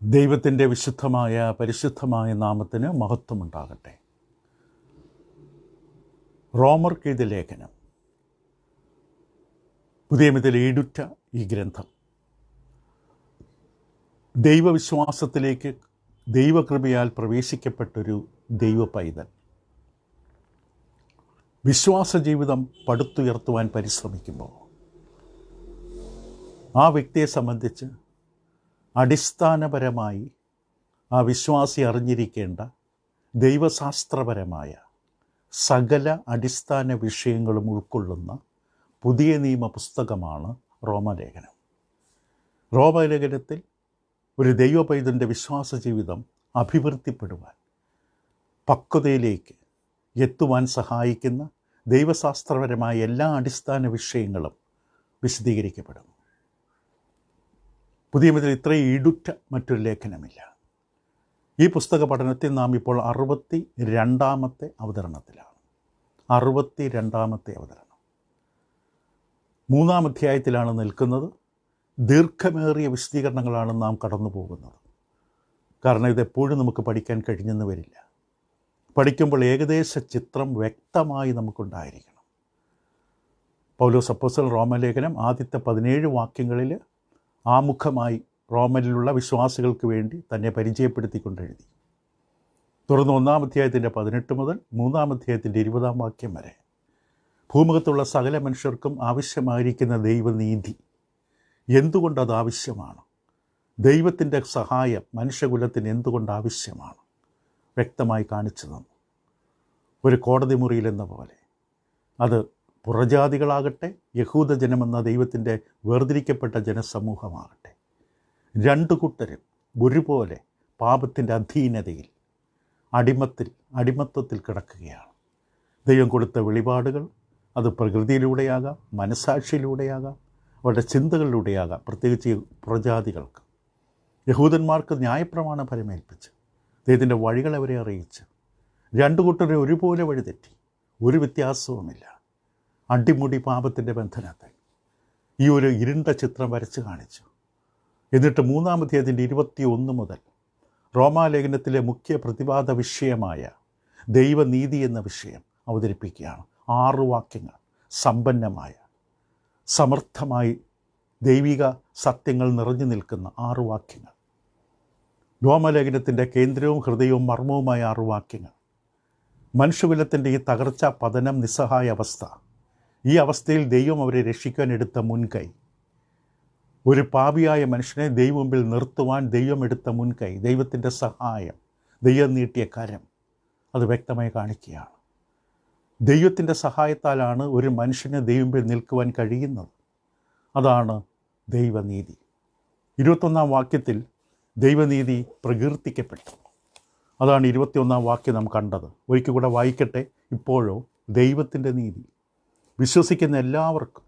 ദൈവത്തിൻ്റെ വിശുദ്ധമായ പരിശുദ്ധമായ നാമത്തിന് മഹത്വമുണ്ടാകട്ടെ. റോമർക്കെഴുതിയ ലേഖനം, പുതിയ നിയമത്തിലെ ഈടുറ്റ ഈ ഗ്രന്ഥം ദൈവവിശ്വാസത്തിലേക്ക് ദൈവകൃപയാൽ പ്രവേശിക്കപ്പെട്ടൊരു ദൈവ പൈതൽ വിശ്വാസ ജീവിതം പടുത്തുയർത്തുവാൻ പരിശ്രമിക്കുമ്പോൾ ആ വ്യക്തിയെ സംബന്ധിച്ച് അടിസ്ഥാനപരമായി ആ വിശ്വാസി അറിഞ്ഞിരിക്കേണ്ട ദൈവശാസ്ത്രപരമായ സകല അടിസ്ഥാന വിഷയങ്ങളും ഉൾക്കൊള്ളുന്ന പുതിയ നിയമ പുസ്തകമാണ് റോമലേഖനം. റോമലേഖനത്തിൽ ഒരു ദൈവ പൈതലിൻ്റെ വിശ്വാസ ജീവിതം അഭിവൃദ്ധിപ്പെടുവാൻ, പക്വതയിലേക്ക് എത്തുവാൻ സഹായിക്കുന്ന ദൈവശാസ്ത്രപരമായ എല്ലാ അടിസ്ഥാന വിഷയങ്ങളും വിശദീകരിക്കപ്പെടുന്നു. പുതിയ നിയമത്തിൽ ഇത്രയും ഈടുറ്റ മറ്റൊരു ലേഖനമില്ല. ഈ പുസ്തക പഠനത്തിൽ നാം ഇപ്പോൾ 62ാമത്തെ അവതരണത്തിലാണ്. 62ാമത്തെ അവതരണം 3-ാം അധ്യായത്തിലാണ് നിൽക്കുന്നത്. ദീർഘമേറിയ വിശദീകരണങ്ങളാണ് നാം കടന്നു പോകുന്നത്. കാരണം ഇതെപ്പോഴും നമുക്ക് പഠിക്കാൻ കഴിഞ്ഞെന്ന് വരില്ല. പഠിക്കുമ്പോൾ ഏകദേശ ചിത്രം വ്യക്തമായി നമുക്കുണ്ടായിരിക്കണം. പൗലോസ് അപ്പോസ്തലൻ റോമലേഖനം ആദ്യത്തെ 17 വാക്യങ്ങളിൽ ആമുഖമായി റോമനിലുള്ള വിശ്വാസികൾക്ക് വേണ്ടി തന്നെ പരിചയപ്പെടുത്തിക്കൊണ്ടെഴുതി. തുടർന്ന് 1-ാം അധ്യായത്തിൻ്റെ 18 മുതൽ 3-ാം അധ്യായത്തിൻ്റെ 20-ാം വാക്യം വരെ ഭൂമുഖത്തുള്ള സകല മനുഷ്യർക്കും ആവശ്യമായിരിക്കുന്ന ദൈവനീതി, എന്തുകൊണ്ടത് ആവശ്യമാണ്, ദൈവത്തിൻ്റെ സഹായം മനുഷ്യകുലത്തിന് എന്തുകൊണ്ട് ആവശ്യമാണ്, വ്യക്തമായി കാണിച്ചു തന്നു. ഒരു കോടതി മുറിയിലെന്ന പോലെ അത് പുറജാതികളാകട്ടെ, യഹൂദജനമെന്ന ദൈവത്തിൻ്റെ വേർതിരിക്കപ്പെട്ട ജനസമൂഹമാകട്ടെ, രണ്ടു കൂട്ടരും ഒരുപോലെ പാപത്തിൻ്റെ അധീനതയിൽ അടിമത്തത്തിൽ കിടക്കുകയാണ്. ദൈവം കൊടുത്ത വെളിപാടുകൾ അത് പ്രകൃതിയിലൂടെയാകാം, മനസാക്ഷിയിലൂടെയാകാം, അവരുടെ ചിന്തകളിലൂടെയാകാം. പ്രത്യേകിച്ച് പുറജാതികൾക്ക്, യഹൂദന്മാർക്ക് ന്യായപ്രമാണം ഫലമേൽപ്പിച്ച് ദൈവത്തിൻ്റെ വഴികൾ അവരെ അറിയിച്ച് രണ്ടു കൂട്ടരെ ഒരുപോലെ വഴിതെറ്റി, ഒരു വ്യത്യാസവുമില്ല, അടിമുടി പാപത്തിൻ്റെ ബന്ധനത്തിൽ ഈ ഒരു ഇരുണ്ട ചിത്രം വരച്ച് കാണിച്ചു. എന്നിട്ട് 3-ാം അധ്യായത്തിൻ്റെ 21 മുതൽ റോമാലേഖനത്തിലെ മുഖ്യ പ്രതിവാദ വിഷയമായ ദൈവനീതി എന്ന വിഷയം അവതരിപ്പിക്കുകയാണ്. 6 വാക്യങ്ങൾ സമ്പന്നമായ, സമർത്ഥമായി ദൈവിക സത്യങ്ങൾ നിറഞ്ഞു നിൽക്കുന്ന 6 വാക്യങ്ങൾ. റോമലേഖനത്തിൻ്റെ കേന്ദ്രവും ഹൃദയവും മർമ്മവുമായ 6 വാക്യങ്ങൾ. മനുഷ്യകുലത്തിൻ്റെ ഈ തകർച്ച, പതനം, നിസ്സഹായ അവസ്ഥ, ഈ അവസ്ഥയിൽ ദൈവം അവരെ രക്ഷിക്കാൻ എടുത്ത മുൻകൈ, ഒരു പാപിയായ മനുഷ്യനെ ദൈവം മുമ്പിൽ നിർത്തുവാൻ ദൈവം എടുത്ത മുൻകൈ, ദൈവത്തിൻ്റെ സഹായം, ദൈവം നീട്ടിയ കരം, അത് വ്യക്തമായി കാണിക്കുകയാണ്. ദൈവത്തിൻ്റെ സഹായത്താലാണ് ഒരു മനുഷ്യന് ദൈവം മുമ്പിൽ നിൽക്കുവാൻ കഴിയുന്നത്. അതാണ് ദൈവനീതി. 21-ാം വാക്യത്തിൽ ദൈവനീതി പ്രകീർത്തിക്കപ്പെട്ടു. അതാണ് 21-ാം വാക്യം നാം കണ്ടത്. ഒരിക്കൽ കൂടെ വായിക്കട്ടെ. ഇപ്പോഴോ ദൈവത്തിൻ്റെ നീതി വിശ്വസിക്കുന്ന എല്ലാവർക്കും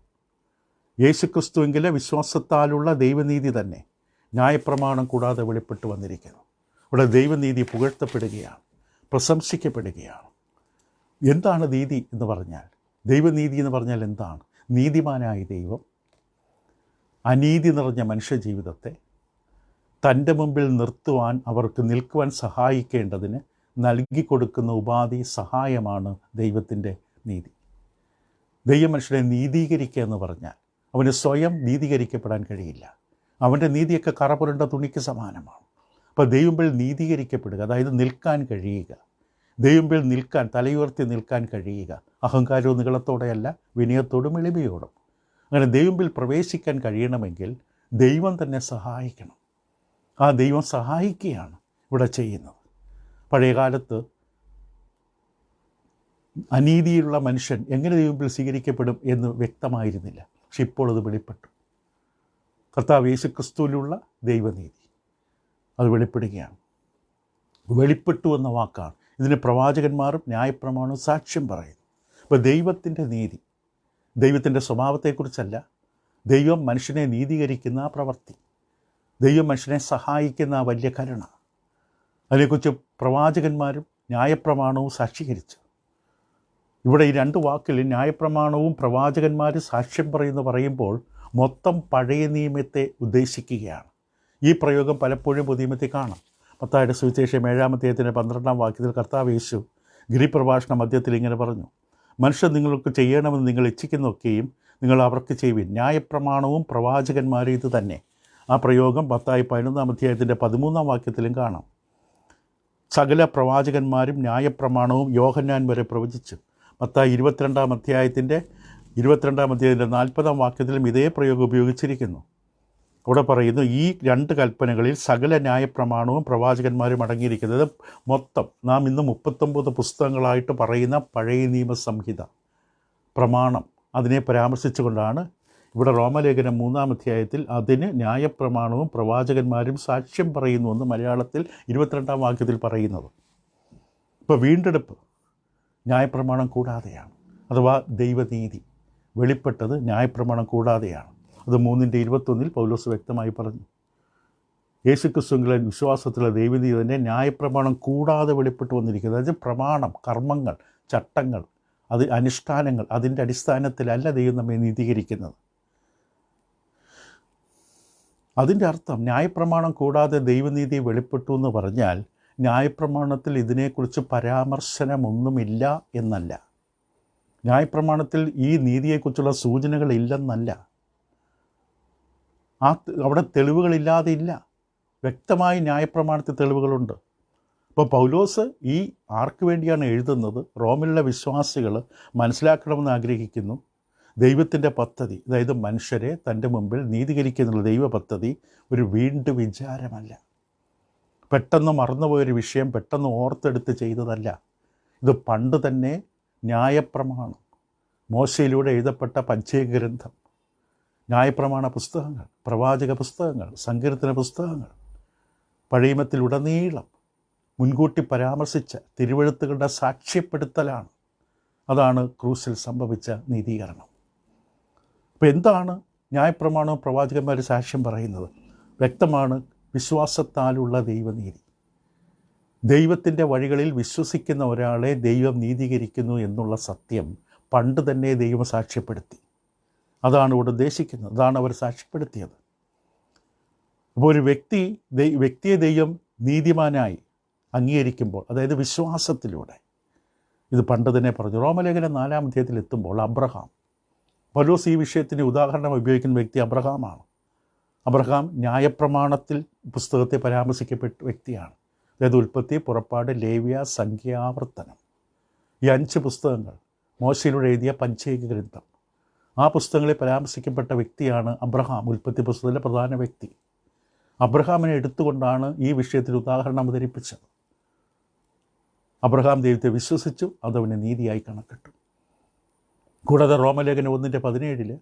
യേശുക്രിസ്തുവിലെ വിശ്വാസത്താലുള്ള ദൈവനീതി തന്നെ ന്യായപ്രമാണം കൂടാതെ വെളിപ്പെട്ടു വന്നിരിക്കുന്നു. ഇവിടെ ദൈവനീതി പുകഴ്ത്തപ്പെടുകയാണ്, പ്രശംസിക്കപ്പെടുകയാണ്. എന്താണ് നീതി എന്ന് പറഞ്ഞാൽ? ദൈവനീതി എന്ന് പറഞ്ഞാൽ എന്താണ്? നീതിമാനായ ദൈവം അനീതി നിറഞ്ഞ മനുഷ്യജീവിതത്തെ തൻ്റെ മുമ്പിൽ നിർത്തുവാൻ, അവർക്ക് നിൽക്കുവാൻ സഹായിക്കേണ്ടതിന് നൽകിക്കൊടുക്കുന്ന ഉപാധി, സഹായമാണ് ദൈവത്തിൻ്റെ നീതി. ദൈവമനുഷ്യനെ നീതീകരിക്കുക എന്ന് പറഞ്ഞാൽ അവന് സ്വയം നീതീകരിക്കപ്പെടാൻ കഴിയില്ല. അവൻ്റെ നീതിയൊക്കെ കറപുരണ്ട തുണിക്ക് സമാനമാണ്. അപ്പോൾ ദൈവമുമ്പിൽ നീതീകരിക്കപ്പെടുക, അതായത് നിൽക്കാൻ കഴിയുക, ദൈവമുമ്പിൽ നിൽക്കാൻ, തലയുയർത്തി നിൽക്കാൻ കഴിയുക, അഹങ്കാരവും നികളത്തോടെയല്ല, വിനയത്തോടും എളിമയോടും. അങ്ങനെ ദൈവമുമ്പിൽ പ്രവേശിക്കാൻ കഴിയണമെങ്കിൽ ദൈവം തന്നെ സഹായിക്കണം. ആ ദൈവം സഹായിക്കുകയാണ് ഇവിടെ ചെയ്യുന്നത്. പഴയകാലത്ത് അനീതിയുള്ള മനുഷ്യൻ എങ്ങനെ ദൈവത്തിൽ സ്വീകരിക്കപ്പെടും എന്ന് വ്യക്തമായിരുന്നില്ല. പക്ഷെ ഇപ്പോൾ അത് വെളിപ്പെട്ടു. കർത്താവ് യേശുക്രിസ്തുവിലുള്ള ദൈവനീതി അത് വെളിപ്പെടുകയാണ്. വെളിപ്പെട്ടു എന്ന വാക്കാണ്. ഇതിന് പ്രവാചകന്മാരും ന്യായപ്രമാണവും സാക്ഷ്യം പറയുന്നു. അപ്പോൾ ദൈവത്തിൻ്റെ നീതി, ദൈവത്തിൻ്റെ സ്വഭാവത്തെക്കുറിച്ചല്ല, ദൈവം മനുഷ്യനെ നീതീകരിക്കുന്ന ആ പ്രവൃത്തി, ദൈവം മനുഷ്യനെ സഹായിക്കുന്ന ആ വലിയ കരുണ, അതിനെക്കുറിച്ച് പ്രവാചകന്മാരും ന്യായപ്രമാണവും സാക്ഷീകരിച്ചു. ഇവിടെ ഈ 2 വാക്കിൽ ന്യായപ്രമാണവും പ്രവാചകന്മാർ സാക്ഷ്യം പറയുമ്പോൾ മൊത്തം പഴയ നിയമത്തെ ഉദ്ദേശിക്കുകയാണ്. ഈ പ്രയോഗം പലപ്പോഴും പുതിയ നിയമത്തിൽ കാണാം. മത്തായിയുടെ സുവിശേഷം 7-ാം അധ്യായത്തിൻ്റെ 12-ാം വാക്യത്തിൽ കർത്താവ് യേശു ഗിരിപ്രഭാഷണ മധ്യത്തിൽ ഇങ്ങനെ പറഞ്ഞു: മനുഷ്യർ നിങ്ങൾക്ക് ചെയ്യണമെന്ന് നിങ്ങൾ ഇച്ഛിക്കുന്നതൊക്കെയും നിങ്ങൾ അവർക്ക് ചെയ്യുവിൻ. ന്യായപ്രമാണവും പ്രവാചകന്മാരും ഇത് തന്നെ. ആ പ്രയോഗം മത്തായി 11-ാം അധ്യായത്തിൻ്റെ 13-ാം വാക്യത്തിലും കാണാം. സകല പ്രവാചകന്മാരും ന്യായപ്രമാണവും യോഹന്നാൻ വരെ പ്രവചിച്ചു. മത്തായി 22-ാം അധ്യായത്തിൻ്റെ 40-ാം വാക്യത്തിലും ഇതേ പ്രയോഗം ഉപയോഗിച്ചിരിക്കുന്നു. അവിടെ പറയുന്നു, ഈ 2 കൽപ്പനകളിൽ സകല ന്യായപ്രമാണവും പ്രവാചകന്മാരും അടങ്ങിയിരിക്കുന്നത്. മൊത്തം നാം ഇന്ന് 39 പുസ്തകങ്ങളായിട്ട് പറയുന്ന പഴയ നിയമസംഹിത പ്രമാണം, അതിനെ പരാമർശിച്ചുകൊണ്ടാണ് ഇവിടെ റോമലേഖനം 3-ാം അധ്യായത്തിൽ അതിന് ന്യായപ്രമാണവും പ്രവാചകന്മാരും സാക്ഷ്യം പറയുന്നുവെന്ന് മലയാളത്തിൽ 22-ാം വാക്യത്തിൽ പറയുന്നത്. ഇപ്പോൾ വീണ്ടെടുപ്പ് ന്യായപ്രമാണം കൂടാതെയാണ്, അഥവാ ദൈവനീതി വെളിപ്പെട്ടത് ന്യായപ്രമാണം കൂടാതെയാണ്. അത് 3:21 പൗലോസ് വ്യക്തമായി പറഞ്ഞു. യേശുക്രിസ്തുവിലെ വിശ്വാസത്തിലെ ദൈവനീതി തന്നെ ന്യായപ്രമാണം കൂടാതെ വെളിപ്പെട്ടു വന്നിരിക്കുന്നത്. അതായത് പ്രമാണം, കർമ്മങ്ങൾ, ചട്ടങ്ങൾ, അത് അനുഷ്ഠാനങ്ങൾ, അതിൻ്റെ അടിസ്ഥാനത്തിലല്ല ദൈവം നമ്മെ നീതീകരിക്കുന്നത്. അതിൻ്റെ അർത്ഥം ന്യായപ്രമാണം കൂടാതെ ദൈവനീതി വെളിപ്പെട്ടു എന്ന് പറഞ്ഞാൽ ന്യായപ്രമാണത്തിൽ ഇതിനെക്കുറിച്ച് പരാമർശനമൊന്നുമില്ല എന്നല്ല. ന്യായപ്രമാണത്തിൽ ഈ നീതിയെക്കുറിച്ചുള്ള സൂചനകളില്ലെന്നല്ല. അവിടെ തെളിവുകളില്ലാതെ ഇല്ല. വ്യക്തമായി ന്യായപ്രമാണത്തിൽ തെളിവുകളുണ്ട്. അപ്പോൾ പൗലോസ് ഈ ആർക്ക് വേണ്ടിയാണ് എഴുതുന്നത്? റോമിലുള്ള വിശ്വാസികൾ മനസ്സിലാക്കണമെന്ന് ആഗ്രഹിക്കുന്നു. ദൈവത്തിൻ്റെ പദ്ധതി, അതായത് മനുഷ്യരെ തൻ്റെ മുമ്പിൽ നീതീകരിക്കുന്നുള്ള ദൈവ പദ്ധതി ഒരു വീണ്ടും വിചാരമല്ല. പെട്ടെന്ന് മറന്നുപോയൊരു വിഷയം പെട്ടെന്ന് ഓർത്തെടുത്ത് ചെയ്തതല്ല. ഇത് പണ്ട് തന്നെ ന്യായപ്രമാണം, മോശയിലൂടെ എഴുതപ്പെട്ട പഞ്ചഗ്രന്ഥം, ന്യായപ്രമാണ പുസ്തകങ്ങൾ, പ്രവാചക പുസ്തകങ്ങൾ, സങ്കീർത്തന പുസ്തകങ്ങൾ, പഴയമത്തിലുടനീളം മുൻകൂട്ടി പരാമർശിച്ച തിരുവെഴുത്തുകളുടെ സാക്ഷ്യപ്പെടുത്തലാണ്. അതാണ് ക്രൂസിൽ സംഭവിച്ച നീതീകരണം. അപ്പോൾ എന്താണ് ന്യായപ്രമാണവും പ്രവാചകന്മാർ സാക്ഷ്യം പറയുന്നത്? വ്യക്തമാണ്, വിശ്വാസത്താലുള്ള ദൈവനീതി. ദൈവത്തിൻ്റെ വഴികളിൽ വിശ്വസിക്കുന്ന ഒരാളെ ദൈവം നീതീകരിക്കുന്നു എന്നുള്ള സത്യം പണ്ട് തന്നെ ദൈവം സാക്ഷ്യപ്പെടുത്തി. അതാണ് ഇവിടെ ഉദ്ദേശിക്കുന്നത്, അതാണ് അവർ സാക്ഷ്യപ്പെടുത്തിയത്. അപ്പോൾ ഒരു വ്യക്തിയെ ദൈവം നീതിമാനായി അംഗീകരിക്കുമ്പോൾ, അതായത് വിശ്വാസത്തിലൂടെ, ഇത് പണ്ട് തന്നെ പറഞ്ഞു. റോമലേഖനം 4-ാം അധ്യായത്തിൽ എത്തുമ്പോൾ അബ്രഹാം, പൗലോസ് ഈ വിഷയത്തിന് ഉദാഹരണം ഉപയോഗിക്കുന്ന വ്യക്തി അബ്രഹാമാണ്. അബ്രഹാം ന്യായപ്രമാണത്തിൽ പുസ്തകത്തെ പരാമർശിക്കപ്പെട്ട വ്യക്തിയാണ്. അതായത് ഉൽപ്പത്തി, പുറപ്പാട്, ലേവ്യ, സംഖ്യ, ആവർത്തനം, ഈ 5 പുസ്തകങ്ങൾ മോശയിലൂടെ എഴുതിയ പഞ്ചഗ്രന്ഥം. ആ പുസ്തകങ്ങളിൽ പരാമർശിക്കപ്പെട്ട വ്യക്തിയാണ് അബ്രഹാം, ഉൽപ്പത്തി പുസ്തകത്തിലെ പ്രധാന വ്യക്തി. അബ്രഹാമിനെ എടുത്തുകൊണ്ടാണ് ഈ വിഷയത്തിൽ ഉദാഹരണം അവതരിപ്പിച്ചത്. അബ്രഹാം ദൈവത്തെ വിശ്വസിച്ചു, അതവന് നീതിയായി കണക്കിട്ടു. കൂടാതെ റോമലേഖനം 1:17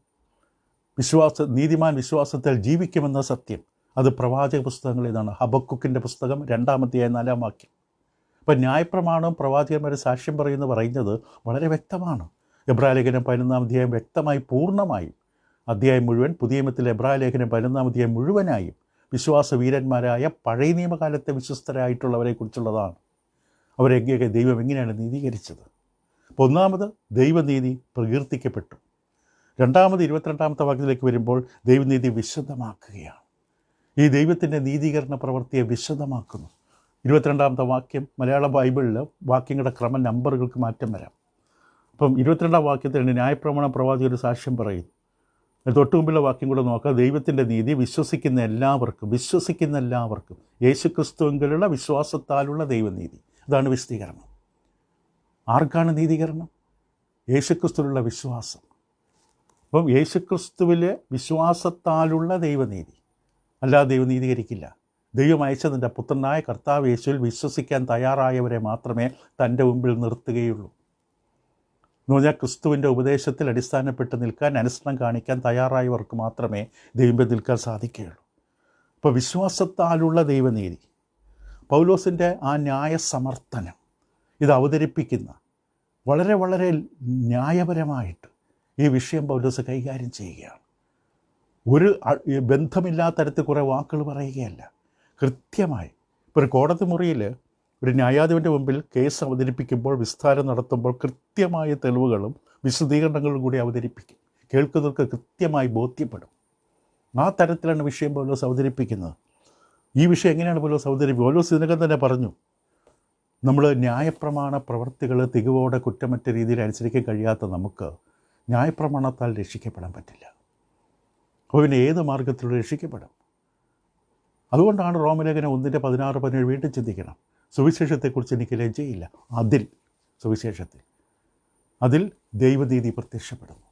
നീതിമാൻ വിശ്വാസത്തിൽ ജീവിക്കുമെന്ന സത്യം, അത് പ്രവാചക പുസ്തകങ്ങളിലാണ്. ഹബക്കുക്കിൻ്റെ പുസ്തകം 2-ാം അധ്യായം 4-ാം വാക്യം. അപ്പം ന്യായപ്രമാണവും പ്രവാചകന്മാരെ സാക്ഷ്യം പറയുന്നത് വളരെ വ്യക്തമാണ്. എബ്രായലേഖനം 11-ാം അധ്യായം വ്യക്തമായി പൂർണ്ണമായും, അധ്യായം മുഴുവൻ, പുതിയ നിയമത്തിലെ എബ്രായലേഖനം 11-ാം അധ്യായം മുഴുവനായും വിശ്വാസവീരന്മാരായ പഴയ നിയമകാലത്തെ വിശ്വസ്തരായിട്ടുള്ളവരെ കുറിച്ചുള്ളതാണ്. അവരെയൊക്കെ ദൈവം എങ്ങനെയാണ് നീതീകരിച്ചത്? അപ്പോൾ ഒന്നാമത് ദൈവനീതി പ്രകീർത്തിക്കപ്പെട്ടു. രണ്ടാമത് 22-ാമത്തെ വാക്യത്തിലേക്ക് വരുമ്പോൾ ദൈവനീതി വിശദമാക്കുകയാണ്. ഈ ദൈവത്തിൻ്റെ നീതീകരണ പ്രവൃത്തിയെ വിശദമാക്കുന്നു. 22-ാമത്തെ വാക്യം, മലയാള ബൈബിളിൽ വാക്യങ്ങളുടെ ക്രമ നമ്പറുകൾക്ക് മാറ്റം വരാം. അപ്പം 22-ാം വാക്യത്തിൽ ന്യായപ്രമാണം പ്രവാചകർ സാക്ഷ്യം പറയുന്നു. തൊട്ടു മുമ്പുള്ള വാക്യം കൂടെ നോക്കുക. ദൈവത്തിൻ്റെ നീതി വിശ്വസിക്കുന്ന എല്ലാവർക്കും യേശുക്രിസ്തുവിലുള്ള വിശ്വാസത്താലുള്ള ദൈവനീതി. അതാണ് വിശദീകരണം. ആർക്കാണ് നീതീകരണം? യേശുക്രിസ്തുവിലുള്ള വിശ്വാസം. അപ്പം യേശുക്രിസ്തുവിലെ വിശ്വാസത്താലുള്ള ദൈവനീതി, അല്ലാതെ ദൈവം നീതീകരിക്കില്ല. ദൈവം അയച്ചതിൻ്റെ പുത്രനായ കർത്താവ് യേശുവിൽ വിശ്വസിക്കാൻ തയ്യാറായവരെ മാത്രമേ തൻ്റെ മുമ്പിൽ നിർത്തുകയുള്ളൂ. എന്ന് പറഞ്ഞാൽ ക്രിസ്തുവിൻ്റെ ഉപദേശത്തിൽ അടിസ്ഥാനപ്പെട്ട് നിൽക്കാൻ, അനുസരണം കാണിക്കാൻ തയ്യാറായവർക്ക് മാത്രമേ ദൈവം നിൽക്കാൻ സാധിക്കുകയുള്ളൂ. അപ്പോൾ വിശ്വാസത്താലുള്ള ദൈവനീതി, പൗലോസിൻ്റെ ആ ന്യായസമർത്ഥനം, ഇത് അവതരിപ്പിക്കുന്ന വളരെ വളരെ ന്യായപരമായിട്ട് ഈ വിഷയം പൗലോസ് കൈകാര്യം ചെയ്യുകയാണ്. ഒരു ബന്ധമില്ലാത്ത തരത്തിൽ കുറേ വാക്കുകൾ പറയുകയല്ല, കൃത്യമായി. ഇപ്പോൾ ഒരു കോടതി മുറിയിൽ ഒരു ന്യായാധിപൻ്റെ മുമ്പിൽ കേസ് അവതരിപ്പിക്കുമ്പോൾ, വിസ്താരം നടത്തുമ്പോൾ കൃത്യമായ തെളിവുകളും വിശദീകരണങ്ങളും കൂടി അവതരിപ്പിക്കും. കേൾക്കുന്നവർക്ക് കൃത്യമായി ബോധ്യപ്പെടും. ആ തരത്തിലാണ് വിഷയം പൗലോസ് അവതരിപ്പിക്കുന്നത്. ഈ വിഷയം എങ്ങനെയാണ് പൗലോസ് അവതരിപ്പിക്കുക? പൗലോസ് ഇതിനകം തന്നെ പറഞ്ഞു, നമ്മൾ ന്യായപ്രമാണ പ്രവർത്തികൾ തികവോടെ കുറ്റമറ്റ രീതിയിൽ അനുസരിക്കാൻ കഴിയാത്ത നമുക്ക് ന്യായപ്രമാണത്താൽ രക്ഷിക്കപ്പെടാൻ പറ്റില്ല. അപ്പോൾ പിന്നെ ഏത് മാർഗത്തിലൂടെ രക്ഷിക്കപ്പെടും? അതുകൊണ്ടാണ് റോമലേഖനം 1:16-17 വീണ്ടും ചിന്തിക്കണം. സുവിശേഷത്തെക്കുറിച്ച് എനിക്ക് ലജ്ജയില്ല. സുവിശേഷത്തിൽ അതിൽ ദൈവനീതി പ്രത്യക്ഷപ്പെടുന്നു.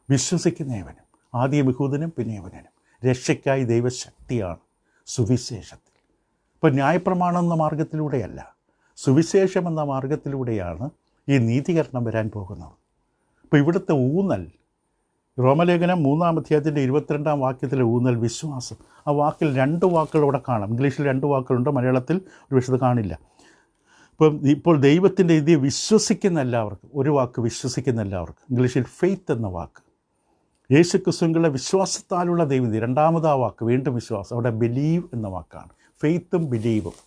വിശ്വസിക്കുന്നവനും, ആദ്യം യഹൂദനും പിന്നെ യവനനും, രക്ഷയ്ക്കായി ദൈവശക്തിയാണ് സുവിശേഷത്തിൽ. ഇപ്പോൾ ന്യായപ്രമാണം എന്ന മാർഗത്തിലൂടെയല്ല, സുവിശേഷം എന്ന മാർഗത്തിലൂടെയാണ് ഈ നീതീകരണം വരാൻ പോകുന്നത്. അപ്പോൾ ഇവിടുത്തെ ഊന്നൽ, റോമലേഖനം 3-ാം അധ്യായത്തിൻ്റെ 22-ാം വാക്യത്തിലെ ഊന്നൽ വിശ്വാസം. ആ വാക്കിൽ 2 വാക്കുകൾ ഇവിടെ കാണാം. ഇംഗ്ലീഷിൽ 2 വാക്കുകളുണ്ട്, മലയാളത്തിൽ ഒരു വിഷയത്ത് കാണില്ല. ഇപ്പോൾ ദൈവത്തിൻ്റെ ഇത് വിശ്വസിക്കുന്ന എല്ലാവർക്കും, ഒരു വാക്ക് വിശ്വസിക്കുന്ന എല്ലാവർക്കും, ഇംഗ്ലീഷിൽ ഫെയ്ത്ത് എന്ന വാക്ക്, യേശു ക്രിസ്തുവിലുള്ള വിശ്വാസത്താലുള്ള ദൈവം. 2ാമതാ വാക്ക് വീണ്ടും വിശ്വാസം, അവിടെ ബിലീവ് എന്ന വാക്കാണ്. ഫെയ്ത്തും ബിലീവും.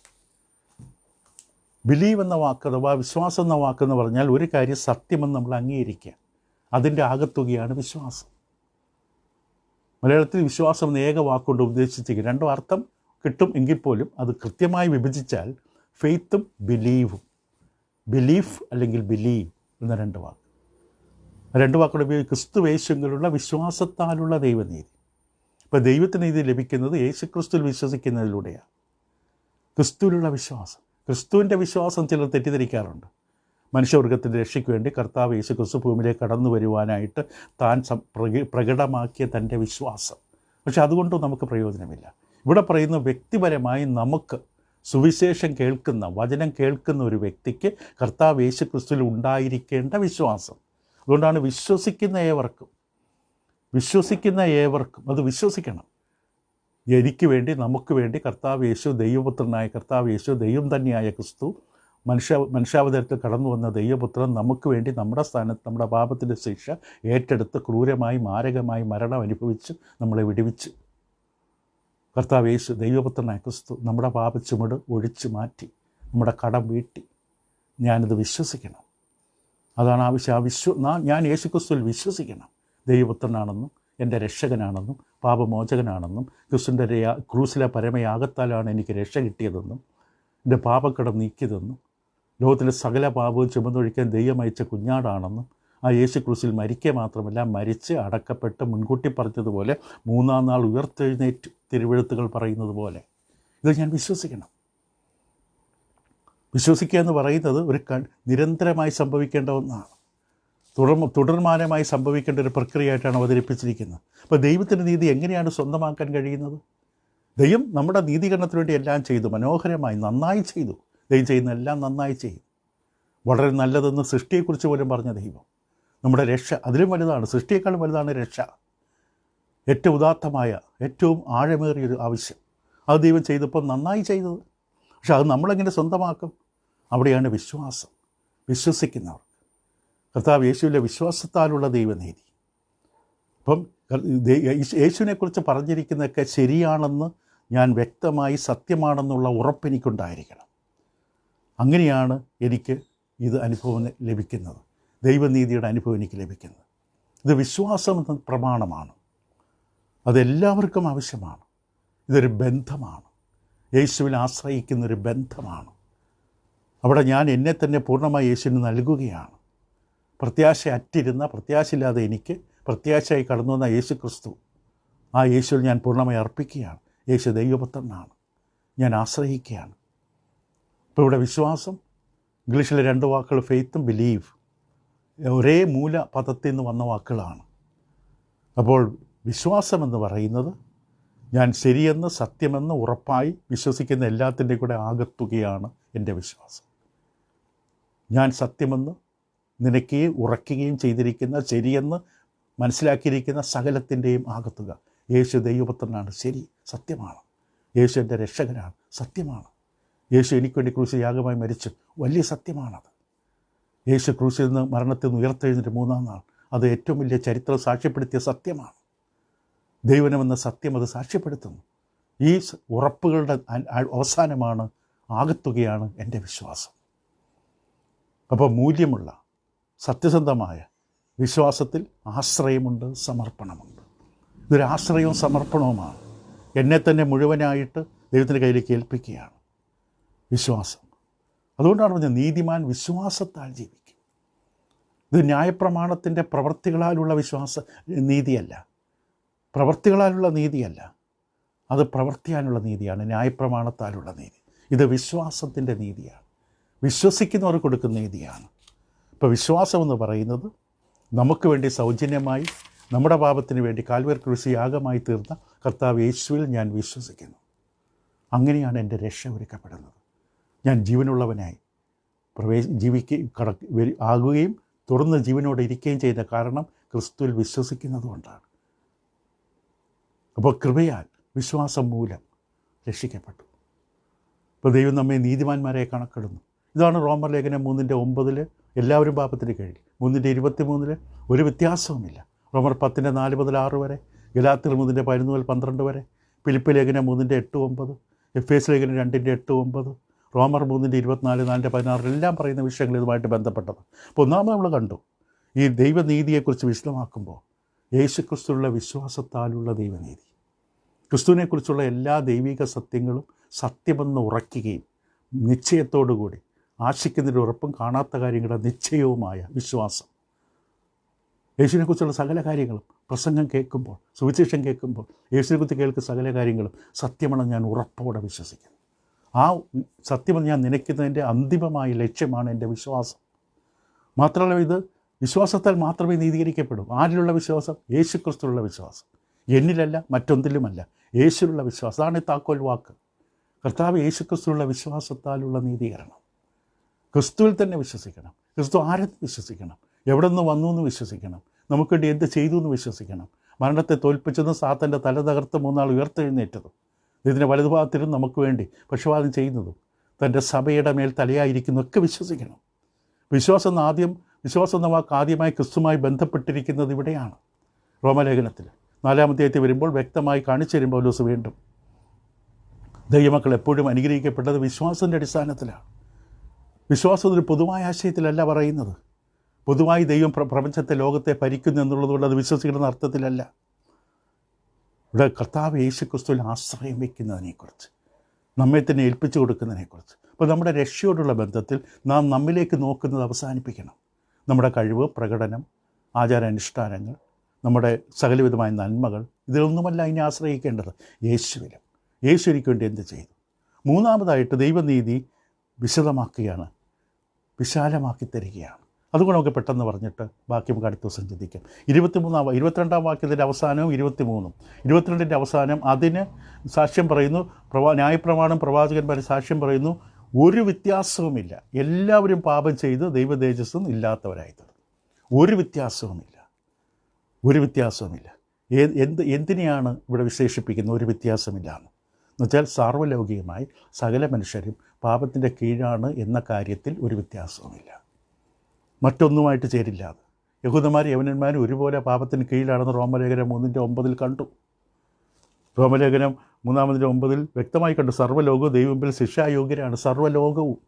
ബിലീവ് എന്ന വാക്ക് അഥവാ വിശ്വാസം എന്ന വാക്കെന്ന് പറഞ്ഞാൽ ഒരു കാര്യം സത്യമെന്ന് നമ്മൾ അംഗീകരിക്കുക, അതിൻ്റെ ആകത്തുകയാണ് വിശ്വാസം. മലയാളത്തിൽ വിശ്വാസം എന്ന ഏക വാക്കുകൊണ്ട് ഉദ്ദേശിച്ചിരിക്കും. 2 അർത്ഥം കിട്ടും എങ്കിൽ പോലും അത് കൃത്യമായി വിഭജിച്ചാൽ ഫെയ്ത്തും ബിലീവും, ബിലീഫ് അല്ലെങ്കിൽ ബിലീവ് എന്ന 2 വാക്ക്. 2 വാക്കുകൾ ഉപയോഗിച്ച് ക്രിസ്തുവേശുവിലുള്ള വിശ്വാസത്താലുള്ള ദൈവനീതി. ഇപ്പോൾ ദൈവത്തിന് നീതി ലഭിക്കുന്നത് യേശുക്രിസ്തുവിൽ വിശ്വസിക്കുന്നതിലൂടെയാണ്. ക്രിസ്തുവിലുള്ള വിശ്വാസം, ക്രിസ്തുവിൻ്റെ വിശ്വാസം ചിലർ തെറ്റിദ്ധരിക്കാറുണ്ട്. മനുഷ്യവർഗത്തിൻ്റെ രക്ഷയ്ക്ക് വേണ്ടി കർത്താവ് യേശുക്രിസ്തു ഭൂമിയിലേക്ക് കടന്നു വരുവാനായിട്ട് താൻ പ്രകടമാക്കിയ തൻ്റെ വിശ്വാസം. പക്ഷെ അതുകൊണ്ട് നമുക്ക് പ്രയോജനമില്ല. ഇവിടെ പറയുന്ന വ്യക്തിപരമായി നമുക്ക് സുവിശേഷം കേൾക്കുന്ന, വചനം കേൾക്കുന്ന ഒരു വ്യക്തിക്ക് കർത്താവ് യേശുക്രിസ്തുവിൽ ഉണ്ടായിരിക്കേണ്ട വിശ്വാസം. അതുകൊണ്ടാണ് വിശ്വസിക്കുന്ന ഏവർക്കും അത് വിശ്വസിക്കണം. എനിക്ക് വേണ്ടി, നമുക്ക് വേണ്ടി കർത്താവ് യേശു, ദൈവപുത്രനായ കർത്താവ് യേശു, ദൈവം തന്നെയായ ക്രിസ്തു, മനുഷ്യാവതാരത്തിൽ കടന്നു വന്ന ദൈവപുത്രൻ നമുക്ക് വേണ്ടി നമ്മുടെ സ്ഥാനത്ത് നമ്മുടെ പാപത്തിൻ്റെ ശിക്ഷ ഏറ്റെടുത്ത് ക്രൂരമായി മാരകമായി മരണം അനുഭവിച്ച് നമ്മളെ വിടുവിച്ച്, കർത്താവ് യേശു ദൈവപുത്രനായ ക്രിസ്തു നമ്മുടെ പാപച്ചുമട് ഒഴിച്ചു മാറ്റി നമ്മുടെ കടം വീട്ടി. ഞാനിത് വിശ്വസിക്കണം. അതാണ് ആവശ്യം. ഞാൻ യേശു ക്രിസ്തുവിൽ വിശ്വസിക്കണം. ദൈവപുത്രനാണെന്നും എൻ്റെ രക്ഷകനാണെന്നും പാപമോചകനാണെന്നും ക്രിസ്തുവിൻ്റെ ക്രൂസിലെ പരമയാഗത്താലാണ് എനിക്ക് രക്ഷ കിട്ടിയതെന്നും എൻ്റെ പാപക്കടം നീക്കിയതെന്നും ലോകത്തിലെ സകല പാപവും ചുമന്നൊഴിക്കാൻ ദൈവം അയച്ച കുഞ്ഞാടാണെന്നും ആ യേശു ക്രൂസിൽ മരിക്കുക മാത്രമല്ല മരിച്ച് അടക്കപ്പെട്ട് മുൻകൂട്ടി പറഞ്ഞതുപോലെ 3-ാം നാൾ ഉയർത്തെഴുന്നേറ്റ് തിരുവെഴുത്തുകൾ പറയുന്നത് പോലെ ഇത് ഞാൻ വിശ്വസിക്കണം. വിശ്വസിക്കുക എന്ന് പറയുന്നത് ഒരു നിരന്തരമായി സംഭവിക്കേണ്ട ഒന്നാണ്. തുടർമാനമായി സംഭവിക്കേണ്ട ഒരു പ്രക്രിയയായിട്ടാണ് അവതരിപ്പിച്ചിരിക്കുന്നത്. അപ്പോൾ ദൈവത്തിൻ്റെ നീതി എങ്ങനെയാണ് സ്വന്തമാക്കാൻ കഴിയുന്നത്? ദൈവം നമ്മുടെ നീതീകരണത്തിന് വേണ്ടി എല്ലാം ചെയ്തു, മനോഹരമായി നന്നായി ചെയ്തു. ദൈവം ചെയ്യുന്ന എല്ലാം നന്നായി ചെയ്യും. വളരെ നല്ലതെന്ന് സൃഷ്ടിയെക്കുറിച്ച് പോലും പറഞ്ഞ ദൈവം. നമ്മുടെ രക്ഷ അതിലും വലുതാണ്, സൃഷ്ടിയേക്കാളും വലുതാണ് രക്ഷ. ഏറ്റവും ഉദാത്തമായ, ഏറ്റവും ആഴമേറിയൊരു ആവശ്യം അത് ദൈവം ചെയ്തപ്പോൾ നന്നായി ചെയ്തത്. പക്ഷെ അത് നമ്മളെങ്ങനെ സ്വന്തമാക്കും? അവിടെയാണ് വിശ്വാസം. വിശ്വസിക്കുന്നവർ, കർത്താവ് യേശുവിലെ വിശ്വാസത്താലുള്ള ദൈവനീതി. അപ്പം യേശുവിനെക്കുറിച്ച് പറഞ്ഞിരിക്കുന്നതൊക്കെ ശരിയാണെന്ന് ഞാൻ വ്യക്തമായി സത്യമാണെന്നുള്ള ഉറപ്പെനിക്കുണ്ടായിരിക്കണം. അങ്ങനെയാണ് എനിക്ക് ഇത് അനുഭവം ലഭിക്കുന്നത്, ദൈവനീതിയുടെ അനുഭവം എനിക്ക് ലഭിക്കുന്നത്. ഇത് വിശ്വാസം എന്ന പ്രമാണമാണ്. അതെല്ലാവർക്കും ആവശ്യമാണ്. ഇതൊരു ബന്ധമാണ്, യേശുവിൽ ആശ്രയിക്കുന്നൊരു ബന്ധമാണ്. അവിടെ ഞാൻ എന്നെ തന്നെ പൂർണ്ണമായി യേശുവിന് നൽകുകയാണ്. പ്രത്യാശ അറ്റിരുന്ന, പ്രത്യാശയില്ലാതെ എനിക്ക് പ്രത്യാശയായി കടന്നു വന്ന യേശു ക്രിസ്തു, ആ യേശുവിൽ ഞാൻ പൂർണ്ണമായി അർപ്പിക്കുകയാണ്. യേശു ദൈവപുത്രനാണ്, ഞാൻ ആശ്രയിക്കുകയാണ്. ഇപ്പോൾ ഇവിടെ വിശ്വാസം, ഇംഗ്ലീഷിലെ 2 വാക്കുകൾ ഫെയ്ത്തും ബിലീവ്, ഒരേ മൂല പദത്തിൽ നിന്ന് വന്ന വാക്കുകളാണ്. അപ്പോൾ വിശ്വാസമെന്ന് പറയുന്നത് ഞാൻ ശരിയെന്ന്, സത്യമെന്ന് ഉറപ്പായി വിശ്വസിക്കുന്ന എല്ലാത്തിൻ്റെയും കൂടെ ആകത്തുകയാണ് എൻ്റെ വിശ്വാസം. ഞാൻ സത്യമെന്ന് നിനക്കുകയും ഉറയ്ക്കുകയും ചെയ്തിരിക്കുന്ന, ശരിയെന്ന് മനസ്സിലാക്കിയിരിക്കുന്ന സകലത്തിൻ്റെയും ആകത്തുക. യേശു ദൈവപുത്രനാണ്, ശരി, സത്യമാണ്. യേശു എൻ്റെ രക്ഷകനാണ്, സത്യമാണ്. യേശു എനിക്ക് വേണ്ടി ക്രൂശിൽ യാഗമായി മരിച്ചു, വലിയ സത്യമാണത്. യേശു ക്രൂശിൽ നിന്ന്, മരണത്തിൽ നിന്ന് ഉയർത്തെഴുന്നേറ്റ് 3-ാം നാൾ, അത് ഏറ്റവും വലിയ ചരിത്രം സാക്ഷ്യപ്പെടുത്തിയ സത്യമാണ്. ദൈവമെന്ന സത്യം അത് സാക്ഷ്യപ്പെടുത്തുന്നു. ഈ ഉറപ്പുകളുടെ അവസാനമാണ്, ആകത്തുകയാണ് എൻ്റെ വിശ്വാസം. അപ്പോൾ മൂല്യമുള്ള സത്യസന്ധമായ വിശ്വാസത്തിൽ ആശ്രയമുണ്ട്, സമർപ്പണമുണ്ട്. ഇതൊരു ആശ്രയവും സമർപ്പണവുമാണ്. എന്നെ തന്നെ മുഴുവനായിട്ട് ദൈവത്തിൻ്റെ കയ്യിലേക്ക് ഏൽപ്പിക്കുകയാണ്. വിശ്വാസം. അതുകൊണ്ടാണ് പറഞ്ഞത് നീതിമാൻ വിശ്വാസത്താൽ ജീവിക്കും. ഇത് ന്യായപ്രമാണത്തിൻ്റെ പ്രവൃത്തികളാലുള്ള നീതിയല്ല, പ്രവൃത്തികളാലുള്ള നീതിയല്ല, അത് പ്രവർത്തിയാനുള്ള നീതിയാണ്, ന്യായപ്രമാണത്താലുള്ള നീതി. ഇത് വിശ്വാസത്തിൻ്റെ നീതിയാണ്, വിശ്വസിക്കുന്നവർ കൊടുക്കുന്ന നീതിയാണ്. ഇപ്പോൾ വിശ്വാസമെന്ന് പറയുന്നത് നമുക്ക് വേണ്ടി സൗജന്യമായി നമ്മുടെ പാപത്തിന് വേണ്ടി കാൽവരി ക്രൂശിൽ യാഗമായി തീർന്ന കർത്താവ് യേശുവിൽ ഞാൻ വിശ്വസിക്കുന്നു. അങ്ങനെയാണ് എൻ്റെ രക്ഷ ഒരുക്കപ്പെടുന്നത്. ഞാൻ ജീവനുള്ളവനായി ആകുകയും തുടർന്ന് ജീവനോടെ ഇരിക്കുകയും ചെയ്ത കാരണം ക്രിസ്തുവിൽ വിശ്വസിക്കുന്നത് കൊണ്ടാണ്. അപ്പോൾ കൃപയാൽ വിശ്വാസം മൂലം രക്ഷിക്കപ്പെട്ടു. ഇപ്പോൾ ദൈവം നമ്മെ നീതിമാന്മാരെ കണക്കിടുന്നു. ഇതാണ് റോമർ ലേഖനം 3:9 എല്ലാവരും പാപത്തിന് കീഴിൽ. 3:23 ഒരു വ്യത്യാസവുമില്ല. റോമർ 10:4-6 വരെ, ഗലാത്യർ 3:11-12 വരെ, ഫിലിപ്പ് ലേഖനം 3:8-9, എഫേസ് ലേഖനം 2:8-9, റോമർ 3:24-4-16 എല്ലാം പറയുന്ന വിഷയങ്ങൾ ഇതുമായിട്ട് ബന്ധപ്പെട്ടത്. അപ്പോൾ ഒന്നാമത് നമ്മൾ കണ്ടു ഈ ദൈവനീതിയെക്കുറിച്ച് വിശദമാക്കുമ്പോൾ യേശുക്രിസ്തുവിലുള്ള വിശ്വാസത്താലുള്ള ദൈവനീതി, ക്രിസ്തുവിനെക്കുറിച്ചുള്ള എല്ലാ ദൈവിക സത്യങ്ങളും സത്യമെന്ന് ഉറയ്ക്കുകയും നിശ്ചയത്തോടുകൂടി ആശിക്കുന്നതിൻ്റെ ഉറപ്പും കാണാത്ത കാര്യങ്ങളുടെ നിശ്ചയവുമായ വിശ്വാസം. യേശുവിനെക്കുറിച്ചുള്ള സകല കാര്യങ്ങളും പ്രസംഗം കേൾക്കുമ്പോൾ, സുവിശേഷം കേൾക്കുമ്പോൾ യേശുവിനെക്കുറിച്ച് കേൾക്കുന്ന സകല കാര്യങ്ങളും സത്യമെന്ന് ഞാൻ ഉറപ്പോടെ വിശ്വസിക്കുന്നു. ആ സത്യമെന്ന് ഞാൻ നനയ്ക്കുന്നതിൻ്റെ അന്തിമമായ ലക്ഷ്യമാണ് എൻ്റെ വിശ്വാസം. മാത്രമല്ല, ഇത് വിശ്വാസത്താൽ മാത്രമേ നീതീകരിക്കപ്പെടൂ. ആരിലുള്ള വിശ്വാസം? യേശുക്രിസ്തുവിലുള്ള വിശ്വാസം. എന്നിലല്ല, മറ്റൊന്നിലുമല്ല, യേശുവിലുള്ള വിശ്വാസം. അതാണ് ഈ താക്കോൽ വാക്ക്. കർത്താവ് യേശുക്രിസ്തുവിലുള്ള വിശ്വാസത്താലുള്ള നീതീകരണം. ക്രിസ്തുവിൽ തന്നെ വിശ്വസിക്കണം. ക്രിസ്തു ആരെന്ന് വിശ്വസിക്കണം, എവിടെ നിന്ന് വന്നു എന്ന് വിശ്വസിക്കണം, നമുക്ക് വേണ്ടി എന്ത് ചെയ്തു എന്ന് വിശ്വസിക്കണം. മരണത്തെ തോൽപ്പിച്ചതും സാത്താൻ്റെ തല തകർത്ത് 3 നാൾ ഉയർത്തെഴുന്നേറ്റതും ഇതിൻ്റെ വലതുഭാഗത്തിലും നമുക്ക് വേണ്ടി പക്ഷപാതം ചെയ്യുന്നതും തൻ്റെ സഭയുടെ മേൽ തലയായിരിക്കുന്നതൊക്കെ വിശ്വസിക്കണം. വിശ്വാസം എന്ന വാക്ക് ആദ്യമായി ക്രിസ്തുമായി ബന്ധപ്പെട്ടിരിക്കുന്നത് ഇവിടെയാണ്. റോമലേഖനത്തിൽ 4-ാം അധ്യായത്തിൽ വരുമ്പോൾ വ്യക്തമായി കാണിച്ചു തരും പൗലോസ് വീണ്ടും ദൈവമക്കൾ എപ്പോഴും അനുഗ്രഹിക്കപ്പെട്ടത് വിശ്വാസത്തിൻ്റെ അടിസ്ഥാനത്തിലാണ്. വിശ്വാസം ഒരു പൊതുവായ ആശയത്തിലല്ല പറയുന്നത്. പൊതുവായി ദൈവം പ്രപഞ്ചത്തെ ലോകത്തെ ഭരിക്കുന്നു എന്നുള്ളതുകൊണ്ട് അത് വിശ്വസിക്കുന്ന അർത്ഥത്തിലല്ല. ഇവിടെ കർത്താവ് യേശുക്രിസ്തുവിൽ ആശ്രയം വയ്ക്കുന്നതിനെക്കുറിച്ച്, നമ്മെ തന്നെ ഏൽപ്പിച്ചു കൊടുക്കുന്നതിനെക്കുറിച്ച്. അപ്പോൾ നമ്മുടെ രക്ഷയോടുള്ള ബന്ധത്തിൽ നാം നമ്മിലേക്ക് നോക്കുന്നത് അവസാനിപ്പിക്കണം. നമ്മുടെ കഴിവ്, പ്രകടനം, ആചാരാനുഷ്ഠാനങ്ങൾ, നമ്മുടെ സകലവിധമായ നന്മകൾ, ഇതിലൊന്നുമല്ല ഇനി ആശ്രയിക്കേണ്ടത്. യേശുവിലും. യേശു എനിക്ക് വേണ്ടി എന്ത് ചെയ്തു? മൂന്നാമതായിട്ട് ദൈവനീതി വിശദമാക്കുകയാണ്, വിശാലമാക്കി തരികയാണ്. അതുകൊണ്ട് നമുക്ക് പെട്ടെന്ന് പറഞ്ഞിട്ട് ബാക്കി നമുക്ക് അടുത്ത ദിവസം ചിന്തിക്കാം. 22-ാം വാക്യത്തിൻ്റെ അവസാനവും 22-ന്റെ അവസാനം അതിന് സാക്ഷ്യം പറയുന്നു. ന്യായപ്രമാണം, പ്രവാചകന്മാർ സാക്ഷ്യം പറയുന്നു. ഒരു വ്യത്യാസവുമില്ല, എല്ലാവരും പാപം ചെയ്ത് ദൈവതേജസ്സും ഇല്ലാത്തവരായി തീർന്നു. ഒരു വ്യത്യാസവുമില്ല. എന്തിനെയാണ് ഇവിടെ വിശേഷിപ്പിക്കുന്നത് ഒരു വ്യത്യാസമില്ല എന്നുവെച്ചാൽ സാർവലൗകികമായി സകല മനുഷ്യരും പാപത്തിൻ്റെ കീഴാണ് എന്ന കാര്യത്തിൽ ഒരു വ്യത്യാസവുമില്ല. മറ്റൊന്നുമായിട്ട് ചേരില്ലാതെ യഹൂദന്മാരും യവനന്മാരും ഒരുപോലെ പാപത്തിന് കീഴിലാണെന്ന് റോമലേഖനം 3:9 കണ്ടു. റോമലേഖനം 3:9 വ്യക്തമായി കണ്ടു. സർവ്വലോകവും ദൈവമുമ്പിൽ ശിക്ഷായോഗ്യരാണ്, സർവ്വലോകവും.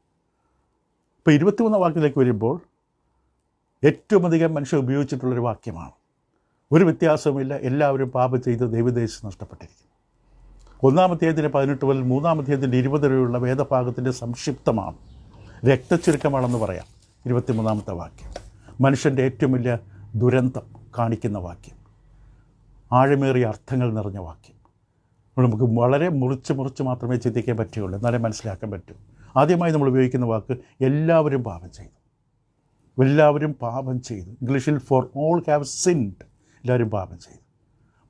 ഇപ്പോൾ 23-ാം വാക്യത്തിലേക്ക് വരുമ്പോൾ ഏറ്റവും അധികം മനുഷ്യർ ഉപയോഗിച്ചിട്ടുള്ളൊരു വാക്യമാണ്. ഒരു വ്യത്യാസവുമില്ല, എല്ലാവരും പാപം ചെയ്ത് ദൈവദേശം നഷ്ടപ്പെട്ടിരിക്കുന്നു. 1-ാം അധ്യായത്തിൻ്റെ 18 മുതൽ 3-ാം അധ്യായത്തിൻ്റെ 20 വരെയുള്ള വേദഭാഗത്തിൻ്റെ സംക്ഷിപ്തമാണ്, രക്തച്ചുരുക്കമാണെന്ന് പറയാം. 23-ാമത്തെ വാക്യം മനുഷ്യൻ്റെ ഏറ്റവും വലിയ ദുരന്തം കാണിക്കുന്ന വാക്യം, ആഴമേറിയ അർത്ഥങ്ങൾ നിറഞ്ഞ വാക്യം. നമുക്ക് വളരെ മുറിച്ച് മാത്രമേ ചിന്തിക്കാൻ പറ്റുകയുള്ളൂ, എന്നാലേ മനസ്സിലാക്കാൻ പറ്റൂ. ആദ്യമായി നമ്മൾ ഉപയോഗിക്കുന്ന വാക്ക് എല്ലാവരും പാപം ചെയ്തു. എല്ലാവരും പാപം ചെയ്തു. ഇംഗ്ലീഷിൽ ഫോർ ഓൾ ഹാവ് സിൻഡ്, എല്ലാവരും പാപം ചെയ്തു.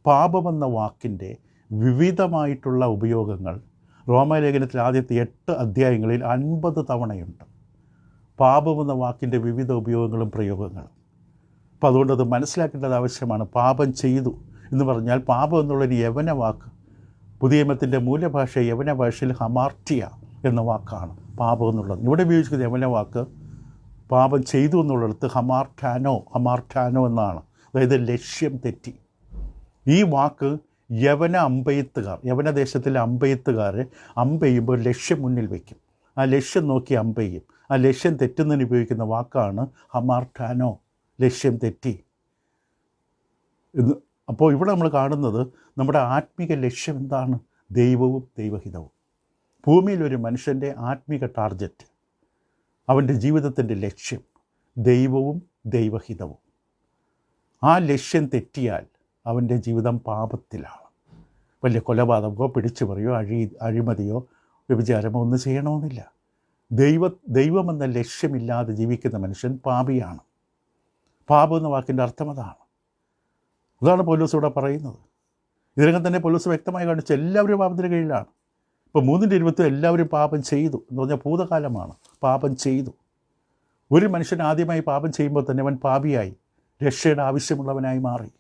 പാപമെന്ന വാക്കിൻ്റെ വിവിധമായിട്ടുള്ള ഉപയോഗങ്ങൾ റോമാലേഖനത്തിൽ ആദ്യത്തെ 8 അധ്യായങ്ങളിൽ 50 തവണയുണ്ട്. പാപമെന്ന വാക്കിൻ്റെ വിവിധ ഉപയോഗങ്ങളും പ്രയോഗങ്ങളും. അപ്പോൾ അതുകൊണ്ടത് മനസ്സിലാക്കേണ്ടത് ആവശ്യമാണ്. പാപം ചെയ്തു എന്ന് പറഞ്ഞാൽ പാപം എന്നുള്ളൊരു യവന വാക്ക്, പുതിയ നിയമത്തിൻ്റെ മൂലഭാഷ യവന ഭാഷയിൽ ഹമാർട്ടിയ എന്ന വാക്കാണ് പാപം എന്നുള്ളത്. ഇവിടെ ഉപയോഗിക്കുന്ന യവന വാക്ക് പാപം ചെയ്തു എന്നുള്ളിടത്ത് ഹമാർട്ടാനോ എന്നാണ്. അതായത് ലക്ഷ്യം തെറ്റി. ഈ വാക്ക് യവനദേശത്തിലെ അമ്പെയ്ത്തുകാർ അമ്പെയ്യുമ്പോൾ ലക്ഷ്യം മുന്നിൽ വയ്ക്കും. ആ ലക്ഷ്യം നോക്കി അമ്പെയ്യും. ആ ലക്ഷ്യം തെറ്റുന്നതിന് ഉപയോഗിക്കുന്ന വാക്കാണ് ഹമാർട്ടാനോ, ലക്ഷ്യം തെറ്റി. അപ്പോൾ ഇവിടെ നമ്മൾ കാണുന്നത് നമ്മുടെ ആത്മീക ലക്ഷ്യം എന്താണ്? ദൈവവും ദൈവഹിതവും. ഭൂമിയിൽ ഒരു മനുഷ്യൻ്റെ ആത്മീക ടാർഗറ്റ്, അവൻ്റെ ജീവിതത്തിൻ്റെ ലക്ഷ്യം ദൈവവും ദൈവഹിതവും. ആ ലക്ഷ്യം തെറ്റിയാൽ അവൻ്റെ ജീവിതം പാപത്തിലാണ്. വലിയ കൊലപാതകമോ പിടിച്ചുപറിയോ അഴിമതിയോ വ്യഭിചാരമോ ഒന്നും ചെയ്യണമെന്നില്ല. ദൈവമെന്ന ലക്ഷ്യമില്ലാതെ ജീവിക്കുന്ന മനുഷ്യൻ പാപിയാണ്. പാപം എന്ന വാക്കിൻ്റെ അർത്ഥം അതാണ്. അതാണ് പൗലോസ് ഇവിടെ പറയുന്നത്. ഇതിനകം തന്നെ പൗലോസ് വ്യക്തമായി കാണിച്ചു എല്ലാവരും പാപത്തിൻ്റെ കീഴിലാണ്. ഇപ്പോൾ 3:20 എല്ലാവരും പാപം ചെയ്തു എന്ന് പറഞ്ഞാൽ ഭൂതകാലമാണ്. പാപം ചെയ്തു. ഒരു മനുഷ്യൻ ആദ്യമായി പാപം ചെയ്യുമ്പോൾ തന്നെ അവൻ പാപിയായി, രക്ഷയുടെ ആവശ്യമുള്ളവനായി മാറി.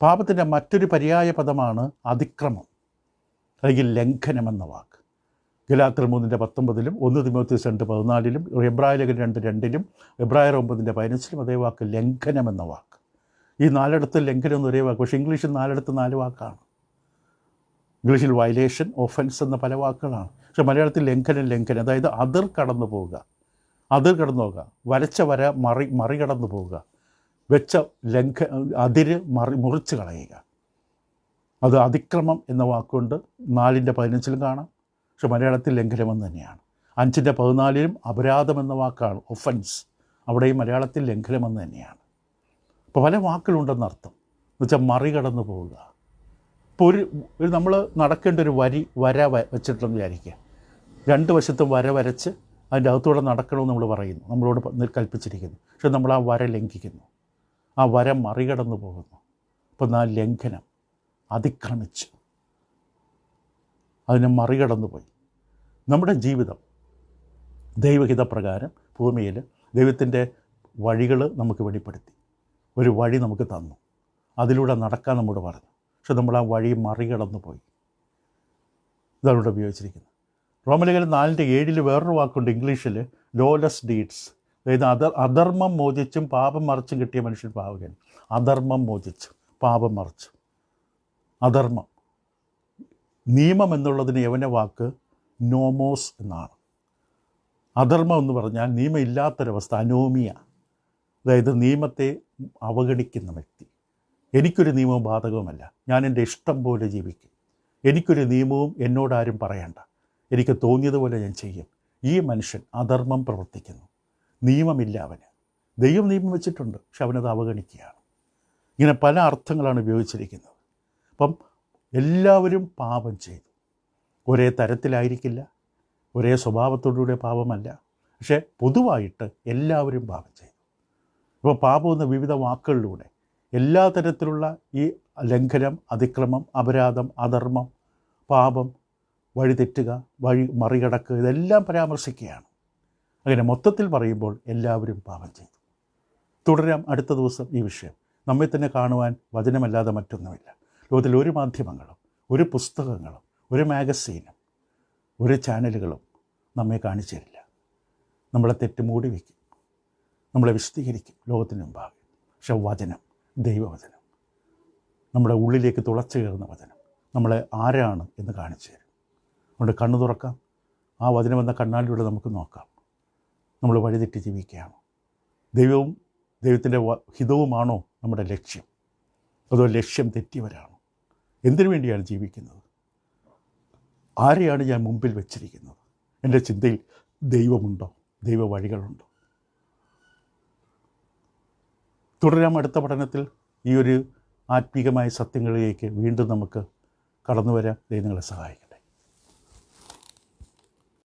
പാപത്തിൻ്റെ മറ്റൊരു പര്യായ പദമാണ് അതിക്രമം അല്ലെങ്കിൽ ലംഘനം എന്ന വാക്ക്. ഗലാത്യർ 3:19 1 തിമോഥെയോസ് 2:14 എബ്രായ ലേഖനം 2:2 എബ്രായർ 9:15 അതേ വാക്ക് ലംഘനം എന്ന വാക്ക്. ഈ 4 ലംഘനം എന്ന് ഒരേ വാക്ക്, പക്ഷേ ഇംഗ്ലീഷിൽ 4 വാക്കാണ്. ഇംഗ്ലീഷിൽ വയലേഷൻ, ഒഫൻസ് എന്ന പല വാക്കുകളാണ്. പക്ഷേ മലയാളത്തിൽ ലംഘനം, അതായത് അതിർ കടന്നു പോവുക, വരച്ച വര മറികടന്നു പോവുക, വെച്ച അതിര് മുറിച്ച് കളയുക. അത് അതിക്രമം എന്ന വാക്കുകൊണ്ട് 4:15 കാണാം. പക്ഷെ മലയാളത്തിൽ ലംഘനമെന്ന് തന്നെയാണ്. 5:14 അപരാധം എന്ന വാക്കാണ് ഒഫൻസ്, അവിടെയും മലയാളത്തിൽ ലംഘനമെന്ന് തന്നെയാണ്. അപ്പോൾ പല വാക്കുകളുണ്ടെന്നർത്ഥം. എന്നുവെച്ചാൽ മറികടന്നു പോവുക. ഇപ്പോൾ ഒരു നമ്മൾ നടക്കേണ്ട ഒരു വര വെച്ചിട്ടുണ്ടെന്ന് വിചാരിക്കുക. 2 വശത്തും വര വരച്ച് അതിൻ്റെ അകത്തൂടെ നടക്കണമെന്ന് നമ്മൾ പറയുന്നു, നമ്മളോട് കൽപ്പിച്ചിരിക്കുന്നു. പക്ഷെ നമ്മൾ ആ വര ലംഘിക്കുന്നു, ആ വര മറികടന്നു പോകുന്നു. അപ്പോൾ ആ ലംഘനം, അതിക്രമിച്ചു, അതിനെ മറികടന്നു പോയി. നമ്മുടെ ജീവിതം ദൈവഹിതപ്രകാരം ഭൂമിയിൽ ദൈവത്തിൻ്റെ വഴികൾ നമുക്ക് വെളിപ്പെടുത്തി, ഒരു വഴി നമുക്ക് തന്നു, അതിലൂടെ നടക്കാൻ നമ്മോട് പറഞ്ഞു. പക്ഷെ നമ്മൾ ആ വഴി മറികടന്നു പോയി. ഇതാണ് ഇവിടെ ഉപയോഗിച്ചിരിക്കുന്നത്. റോമലേഖനം 4:7 വേറൊരു വാക്കുണ്ട് ഇംഗ്ലീഷിൽ, ലോലെസ് ഡീഡ്സ്, അതായത് അധർമ്മം മോചിച്ചും പാപം മറിച്ചും കിട്ടിയ മനുഷ്യൻ പാവകൻ. അധർമ്മം മോചിച്ചു, പാപം മറിച്ചു. അധർമ്മം, നിയമം എന്നുള്ളതിന് യവന വാക്ക് നോമോസ് എന്നാണ്. അധർമ്മം എന്ന് പറഞ്ഞാൽ നിയമം ഇല്ലാത്തൊരവസ്ഥ, അനോമിയ, അതായത് നിയമത്തെ അവഗണിക്കുന്ന വ്യക്തി. എനിക്കൊരു നിയമവും ബാധകവുമല്ല, ഞാൻ എൻ്റെ ഇഷ്ടം പോലെ ജീവിക്കും, എനിക്കൊരു നിയമവും എന്നോടാരും പറയണ്ട, എനിക്ക് തോന്നിയതുപോലെ ഞാൻ ചെയ്യും. ഈ മനുഷ്യൻ അധർമ്മം പ്രവർത്തിക്കുന്നു. നിയമമില്ല അവന്. ദൈവം നിയമം വെച്ചിട്ടുണ്ട്, പക്ഷെ അവനത് അവഗണിക്കുകയാണ്. ഇങ്ങനെ പല അർത്ഥങ്ങളാണ് ഉപയോഗിച്ചിരിക്കുന്നത്. അപ്പം എല്ലാവരും പാപം ചെയ്തു. ഒരേ തരത്തിലായിരിക്കില്ല, ഒരേ സ്വഭാവത്തോടുകൂടിയ പാപമല്ല, പക്ഷേ പൊതുവായിട്ട് എല്ലാവരും പാപം ചെയ്തു. ഇപ്പോൾ പാപം എന്ന വിവിധ വാക്കുകളിലൂടെ എല്ലാ തരത്തിലുള്ള ഈ ലംഘനം, അതിക്രമം, അപരാധം, അധർമ്മം, പാപം, വഴിതെറ്റുക, മറികടക്കുക, ഇതെല്ലാം പരാമർശിക്കുകയാണ്. അങ്ങനെ മൊത്തത്തിൽ പറയുമ്പോൾ എല്ലാവരും പാപം ചെയ്തു. തുടരാം അടുത്ത ദിവസം ഈ വിഷയം. നമ്മെ തന്നെ കാണുവാൻ വചനമല്ലാതെ മറ്റൊന്നുമില്ല. ലോകത്തിൽ ഒരു മാധ്യമങ്ങളും ഒരു പുസ്തകങ്ങളും ഒരു മാഗസീനും ഒരു ചാനലുകളും നമ്മെ കാണിച്ചു തരില്ല. നമ്മളെ തെറ്റ് മൂടി വയ്ക്കും, നമ്മളെ വിശദീകരിക്കും ലോകത്തിന് മുമ്പാകെ. പക്ഷെ വചനം, ദൈവവചനം, നമ്മുടെ ഉള്ളിലേക്ക് തുളച്ചു കയറുന്ന വചനം നമ്മളെ ആരാണ് എന്ന് കാണിച്ചു തരും. അതുകൊണ്ട് കണ്ണു തുറക്കാം, ആ വചനം എന്ന കണ്ണാടിലൂടെ നമുക്ക് നോക്കാം നമ്മൾ വഴിതെറ്റി ജീവിക്കുകയാണോ, ദൈവവും ദൈവത്തിൻ്റെ ഹിതവുമാണോ നമ്മുടെ ലക്ഷ്യം, അതോ ലക്ഷ്യം തെറ്റിയവരാണോ? എന്തിനു വേണ്ടിയാണ് ജീവിക്കുന്നത്? ആരെയാണ് ഞാൻ മുമ്പിൽ വെച്ചിരിക്കുന്നത്? എൻ്റെ ചിന്തയിൽ ദൈവമുണ്ടോ? ദൈവ വഴികളുണ്ടോ? തുടരാം അടുത്ത പഠനത്തിൽ. ഈ ഒരു ആത്മീകമായ സത്യങ്ങളിലേക്ക് വീണ്ടും നമുക്ക് കടന്നു വരാം. ദൈവം നിങ്ങളെ സഹായിക്കും.